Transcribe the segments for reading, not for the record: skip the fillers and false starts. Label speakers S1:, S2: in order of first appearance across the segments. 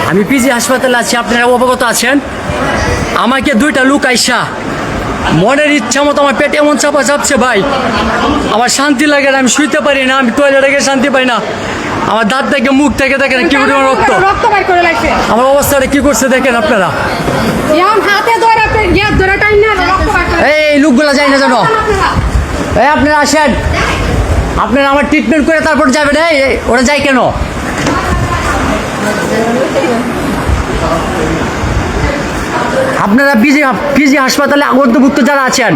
S1: আমি পিজি হাসপাতালে আছি, আপনারা অবগত আছেন। আমাকে দুইটা লোক আইসা মনের ইচ্ছা মতো আমার পেটে এমন চাপা চাপছে ভাই, আমার শান্তি লাগে না, আমি শুইতে পারি না, আমি টয়লেটে গিয়ে শান্তি পাই না। আমার দাঁত থেকে মুখ থেকে দেখেন কি পরিমাণ রক্ত, আমার অবস্থাটা কি করছে দেখেন আপনারা। এই লোকগুলা যায় না জানো, এই আপনারা আসেন, আপনারা আমার ট্রিটমেন্ট করে তারপর যাবেন। এই ওরা যায় কেন? আপনারা পিজি হাসপাতালে অন্তর্ভুক্ত যারা আছেন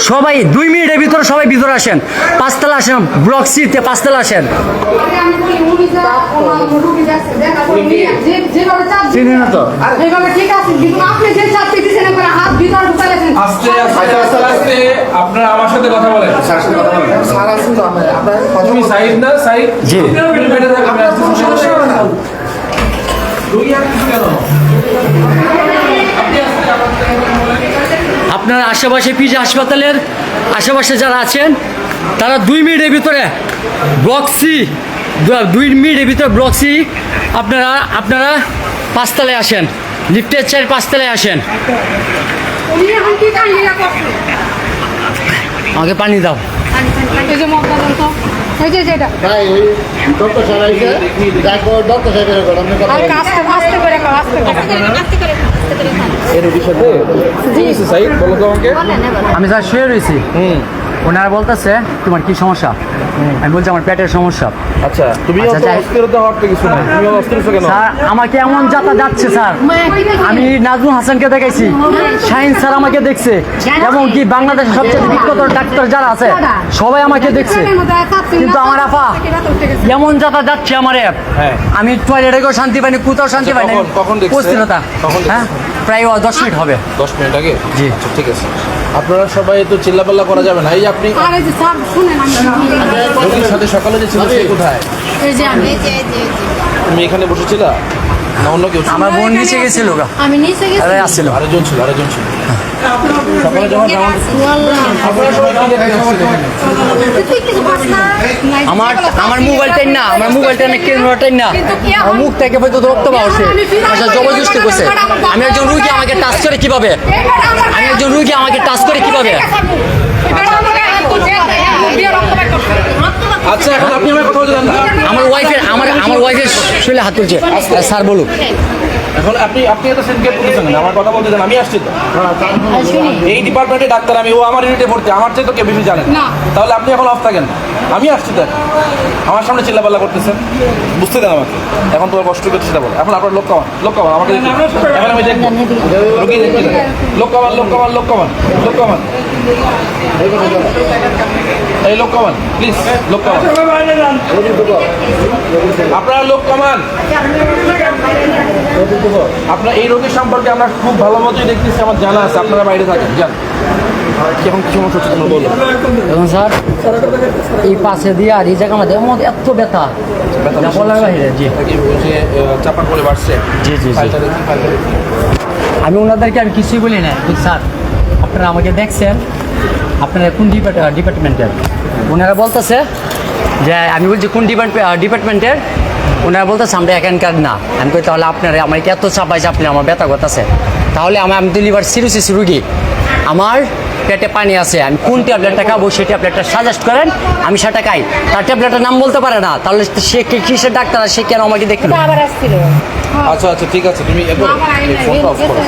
S1: সবাই 2 মিনিটের ভিতরে সবাই ভিতরে আসেন, 5তলা আসেন, ব্লক সিতে 5তলা আসেন। চিনি না তো
S2: আপনারা আমার সাথে কথা বলেন। তুমি সাইড না সাইড
S1: জি আপনার আশেপাশে পিজি হাসপাতালের আশেপাশে যারা আছেন তারা 2 মিনিটের ভিতরে ব্লক সি 2 মিনিটের ভিতরে ব্লক সি আপনারা 5তলায় আসেন, লিফটের 5তলায় আসেন। আমাকে পানি দাও। আমি স্যার শুয়ে রয়েছি, ওনারা বলতেছে তোমার কি সমস্যা, আমি বলছি আমার পেটের সমস্যা।
S2: আচ্ছা, তুমি অস্থিরতা হওয়ার তো কিছু নাই, তুমি অস্থির কেন?
S1: স্যার আমাকে এমন যাতা যাচ্ছে স্যার, আমি নাজমুল হাসানকে দেখেছি, শাহিন স্যার আমাকে দেখছে, এবং কি বাংলাদেশের সবচেয়ে বিখ্যাত ডাক্তার যারা আছে সবাই আমাকে দেখছে, কিন্তু আমার আপা এমন যাতা যাচ্ছে আমারে, আমি টয়লেটে গিয়েও শান্তি পাইনি, কোথাও শান্তি পাইনি। অস্থিরতা, হ্যাঁ প্রায় 10 মিনিট হবে।
S2: 10 মিনিট আগে?
S1: জি
S2: ঠিক আছে। আপনারা সবাই তো চিল্লাপাল্লা করা যাবে না। এই আপনি রোগীর সাথে সকালে যে ছিল সে কোথায়? তুমি এখানে বসেছিলা না অন্য কেউ?
S1: আমার বোন নিচে গেছিল,
S3: আমি নিচে গেছি,
S1: আরে আসছিল,
S2: আরেকজন ছিল সকালে যখন
S1: আমার মোবাইলটাই না, আমার মোবাইলটা না ক্যামেরাটাই না, আমার মুখ থেকে হয়তো রক্ত পাওয়াছে, আচ্ছা জবরদস্তি করছে। আমি একজন রুগী, আমাকে টাচ করে কিভাবে, আমি একজন রুগী, আমাকে টাচ করে কিভাবে?
S2: আচ্ছা, এখন আপনি আমার কথা বলছেন না,
S1: আমার ওয়াইফের শরীরে হাত তুলছে। স্যার বলুক।
S2: এখন আপনি এত সিনকেট করতেছেন না, আমার কথা বলতে দেন, আমি আসছি তো। এই ডিপার্টমেন্টে ডাক্তার আমি, ও আমার ইউনিটে ভর্তি, আমার চেয়ে তো কেউ বেশি জানেন। তাহলে আপনি এখন অফ থাকেন, আমি আসছি তো। আমার সামনে চিল্লাপাল্লা করতেছেন, বুঝতে দেন আমাকে। এখন তোমার কষ্ট করতে সেটা বলো। এখন আপনার লোক কামান আমাকে এখন আমি দেখবো রোগী দেখতে লোক কামান এই লোক কামান প্লিজ, লোক কামান, আপনারা লোক কামান। আপনার এই রোগীর সম্পর্কে আমরা খুব ভালো মতোই দেখতেছি, আমার জানা আছে, আপনারা বাইরে থাকেন, জান কেমন কি সমস্যা হচ্ছে বলো।
S1: এখন স্যার এই পাশে দিয়ে আর এই জায়গা আমাদের এত ব্যথা বলার বাইরে। জি
S2: চাপা করে বাড়ছে।
S1: জি জি আমি ওনাদেরকে আমি কিছুই বলি না, স্যার আপনারা আমাকে দেখছেন, আপনারা কোন ডিপার্টমেন্টের? ওনারা বলতেছে যে, আমি বলছি কোন ডিপার্টমেন্টের? ওনারা বলতেছে আমরা এখানকার না। আমি কই তাহলে আপনারা আমাকে এত চাপাইছে, আপনি আমার ব্যথা করতেছে, তাহলে আমি তো লিভার সিরোসিস রুগী, আমার পেটে পানি আছে, আমি কোন ট্যাবলেটটা খাবো সেই ট্যাবলেটটা সাজেস্ট করেন, আমি সেটা খাই। তার ট্যাবলেটের নাম বলতে পারে না, তাহলে সে কিসের ডাক্তার, সে কেন আমাকে দেখলো?
S2: আচ্ছা ঠিক আছে, তুমি ফোনটা অফ করো।